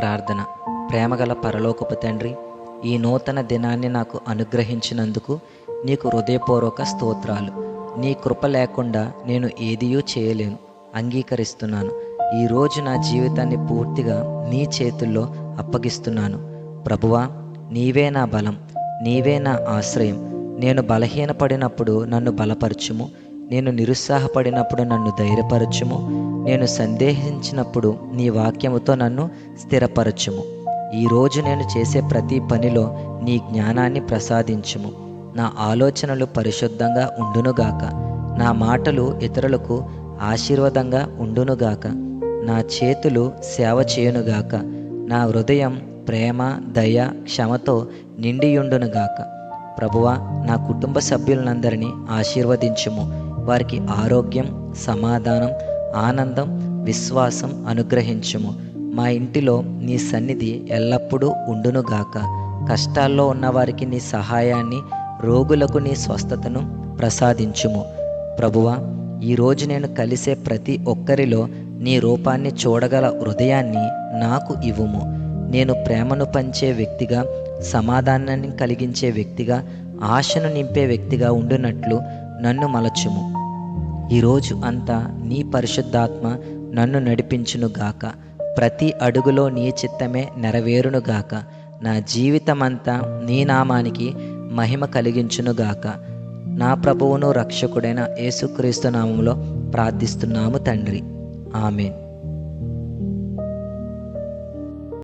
ప్రార్థన. ప్రేమగల పరలోకపు తండ్రి, ఈ నూతన దినాన్ని నాకు అనుగ్రహించినందుకు నీకు హృదయపూర్వక స్తోత్రాలు. నీ కృప లేకుండా నేను ఏదియూ చేయలేను. అంగీకరిస్తున్నాను. ఈరోజు నా జీవితాన్ని పూర్తిగా నీ చేతుల్లో అప్పగిస్తున్నాను. ప్రభువా, నీవే నా బలం, నీవే నా ఆశ్రయం. నేను బలహీనపడినప్పుడు నన్ను బలపరచుము. నేను నిరుత్సాహపడినప్పుడు నన్ను ధైర్యపరచుము. నేను సందేహించినప్పుడు నీ వాక్యముతో నన్ను స్థిరపరచుము. ఈరోజు నేను చేసే ప్రతి పనిలో నీ జ్ఞానాన్ని ప్రసాదించుము. నా ఆలోచనలు పరిశుద్ధంగా ఉండునుగాక. నా మాటలు ఇతరులకు ఆశీర్వాదంగా ఉండునుగాక. నా చేతులు సేవ చేయునుగాక. నా హృదయం ప్రేమ, దయ, క్షమతో నిండియుండునుగాక. ప్రభువా, నా కుటుంబ సభ్యులందరినీ ఆశీర్వదించుము. వారికి ఆరోగ్యం, సమాధానం, ఆనందం, విశ్వాసం అనుగ్రహించుము. మా ఇంటిలో నీ సన్నిధి ఎల్లప్పుడూ ఉండునుగాక. కష్టాల్లో ఉన్నవారికి నీ సహాయాన్ని, రోగులకు నీ స్వస్థతను ప్రసాదించుము. ప్రభువా, ఈరోజు నేను కలిసే ప్రతి ఒక్కరిలో నీ రూపాన్ని చూడగల హృదయాన్ని నాకు ఇవ్వుము. నేను ప్రేమను పంచే వ్యక్తిగా, సమాధానాన్ని కలిగించే వ్యక్తిగా, ఆశను నింపే వ్యక్తిగా ఉండునట్లు నన్ను మలచుము. ఈరోజు అంతా నీ పరిశుద్ధాత్మ నన్ను నడిపించునుగాక. ప్రతి అడుగులో నీ చిత్తమే నెరవేరునుగాక. నా జీవితమంతా నీ నామానికి మహిమ కలిగించునుగాక. నా ప్రభువును రక్షకుడైన యేసుక్రీస్తు నామములో ప్రార్థిస్తున్నాము తండ్రి. ఆమేన్.